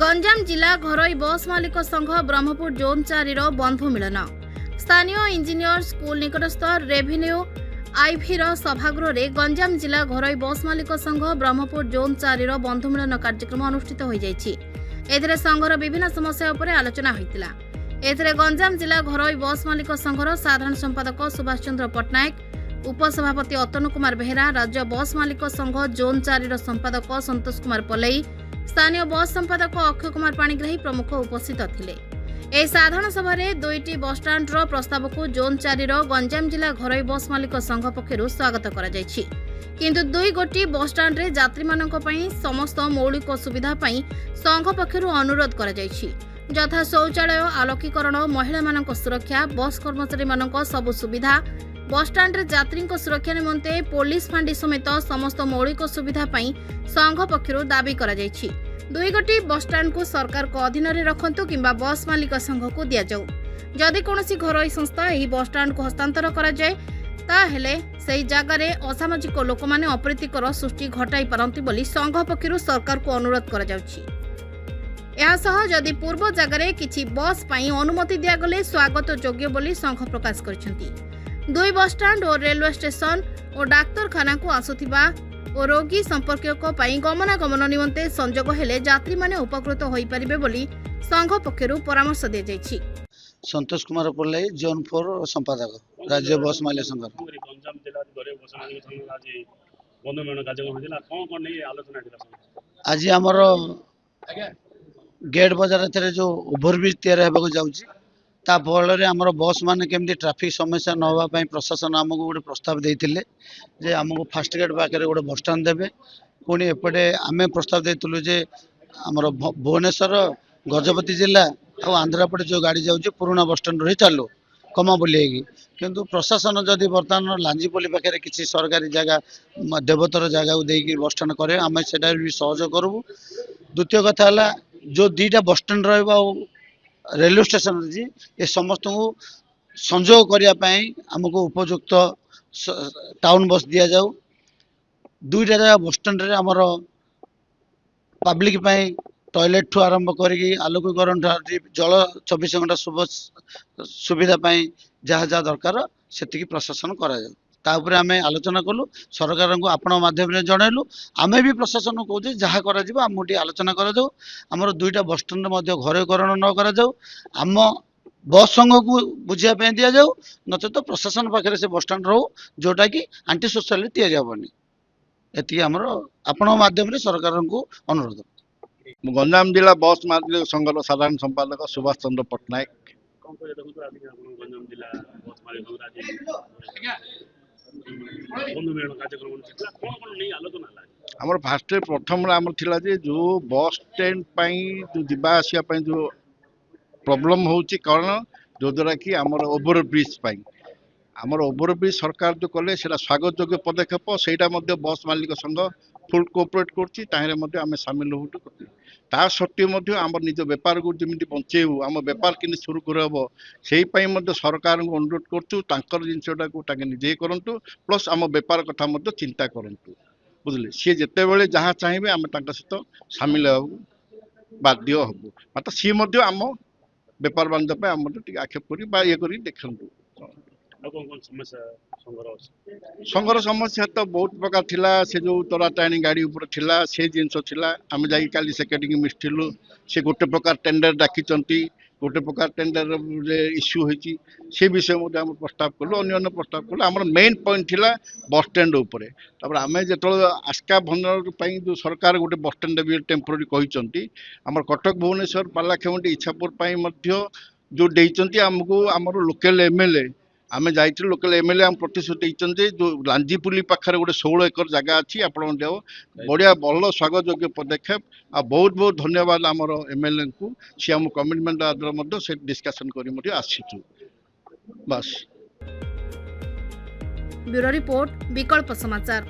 गंजाम जिला घरोई बस मालिक संघ ब्रह्मपुर जोन 4 बंधु मिलन स्थानीय इंजीनियर स्कूल निकटस्थ रेभिन्यू आईभीर सभागृह में गंजाम जिला घरोई बस मालिक संघ ब्रह्मपुर जोन 4 बंधु मिलन कार्यक्रम अनुष्ठित हो जाए। संघर विभिन्न समस्या उपर आलोचना होता। एथिरे गंजाम जिला घरोई बस मालिक संघर साधारण संपादक सुभाष चंद्र पट्टनायक, उपसभापति अतनु कुमार बेहेरा, राज्य बस मालिक संघ जोन 4 संपादक संतोष कुमार पलई, स्थानीय बस संपादक अक्षय कुमार पाणिग्राही प्रमुख उपस्थित थिले। ए साधारण सभा में 2टी बस स्टाण्ड प्रस्ताव को जोन 4 गंजाम जिला घरोई बस मालिक संघ पक्षर स्वागत करा जायछि। किंतु 2 गोटी बस स्टाण्ड रे यात्री मानक पई समस्त मौलिक सुविधा पई संघ पक्षर अनुरोध करा जायछि, यथा शौचालय, आलोकीकरण, महिला मानक सुरक्षा, बस कर्मचारी मानक सबु सुविधा, बस स्टाण्ड रे यात्री सुरक्षा निमंते पुलिस फांडी समेत समस्त मौलिक सुविधा पई संघ पक्षर दाबी करा जायछि। 2 गोटी बस स्टाण्ड को सरकार को अधीन रे रखंतु किंबा बस मालिक संघ को दिया जाऊ। जदि कोनोसी घरोई संस्था एही बस स्टाण्ड को हस्तांतर करा जाय ताहेले सेही जगह रे असामाजिक लोक माने अप्रीतिकर सृष्टि घटाई पारंती बोली संघ पक्षर सरकार को अनुरोध करा जाउछि। एहासह जदि पूर्व जगह किछि बस पई अनुमति दिया गले स्वागत योग्य बोली संघ प्रकाश करछंती। 2 बस स्टाण्ड और रेलवे स्टेशन और डाक्तरखाना को आसुथिबा और रोगी संपर्क गमनागमन निमंते संजोग हेले यात्री माने उपकृत होई परिबे बोली संघ पक्षरु परामर्श दे जायछि। संतोष कुमार पल्लई जोन 4 संपादक राज्य बस मालिक संघ। गंजाम जिला घरे बस मालिक संघ आज बंधु मिलन कार्यक्रम होइला कोन नै आलोचना केला। आज हमर गेट बाजार रे जो ओवरब्रिज तैयार हेबाक जाउछि ता फल रे हमर बस माने केमती ट्रैफिक समस्या न होबा पई प्रशासन हमको गोटे प्रस्ताव देइथिले जे हमको फास्ट गेट पाखे गोटे बस स्टैंड देबे। पुणी एपटे आमे प्रस्ताव देइतलु जे हमर भुवनेश्वर गजपति जिला और आंध्रपटे जो गाड़ी जाउछि पुराना बस स्टैंड रे चालू कमा बोलिएगी, किंतु प्रशासन जदि बर्तमान लांजीपल्ली पाखे किसी सरकारी जगह देवतर जगह देकी बस स्टैंड करे आम से भी सहयोग करूँ। द्वितीय कथा है जो 2टा बस स्टैंड रेलवे स्टेशन जी ये समस्त को संजोग करने आमको उपयुक्त टाउन बस दि जाऊ। 2टा जगह बस स्टैंड रे हमर पब्लिक टॉयलेट ठू आरंभ करी आलोकीकरण जल 24 घंटा सुविधा जहाँ जहाँ दरकार से प्रशासन करा जाऊ। तापर आम आलोचना कलु सरकार को आपण माध्यम जनइलु आम भी प्रशासन को कहूँ जहाँ कर आलोचना करा आमर 2टा बस स्टैंड घरोकरण न करा आम बस संघ को बुझापी दि जाऊ नचेत प्रशासन पाखे से बस स्टैंड रो जोटा कि आंटी सोशल दिजाबनी एति आमर आपण माध्यम सरकार को अनुरोध। गंजाम जिला बस मालिक संघर साधारण संपादक सुभाष चंद्र पट्टनायक। गंजाम जिला बस मालिक बंधु मिलन कार्यक्रम कोन नै आलोचना होला। हमर फास्ट प्रथम आमर थिला जे जो बस स्टैंड पई जो दिबा आसिया पई जो प्रॉब्लम होउची कारण जो द्वारा कि हमर ओवर ब्रिज पई हमर ओवर ब्रिज सरकार जो कले सेटा स्वागत योग्य पदक्षेप सेटा मध्ये बस मालिक संघ फुल कोऑपरेट करछि ताहेरे मध्ये आमे शामिल होउटु करछि। ता सत्य मध्ये हमर निज व्यापार को जेमिति बंचेउ हम व्यापार किनि शुरू करबो सेही पई मध्ये सरकार को अनुरोध करछु तांकर जिंसटा को ताके निजे करंतु प्लस हम व्यापार कथा मध्ये चिंता करंतु बुझले सी जेते बेले जहाँ चाहिए आम सहित सामिल बाध्य हबू मात्र सी आम बेपार बाणिज्य आम आक्षेप कर ये देखु। संघर समस्या तो बहुत प्रकार थिला से जो तराटाणी गाड़ी ऊपर थिला से जिनस थिला आम जाई काली सेक्रेटरी मिस्टिलु से गोटे प्रकार टेंडर डाकी गोटे प्रकार टेंडर इश्यू होती से विषय में प्रस्ताव कलु अन्य प्रस्ताव कलु आम मेन पॉइंट थिला बस स्टैंड उपरे तापर आम जो आस्का भंडार जो सरकार गोटे बस स्टैंड भी टेम्पोरारी कहते आम कटक भुवनेश्वर पालाखेमुंडी इच्छापुर जो देइचंती आमको आमर लोकल एमएलए आम जाइए लोकल एमएलए आम प्रतिश्रुति देते जो लांजीपुली पाखे गोटे 16 एकर जगह अच्छी आप बढ़िया भल स्वागत योग्य पदक्षेप आ बहुत बहुत धन्यवाद आमर एमएलए को सी आम कमिटमेंट आदर से डिस्कसन कर आसीचु बस। ब्यूरो रिपोर्ट विकल्प समाचार।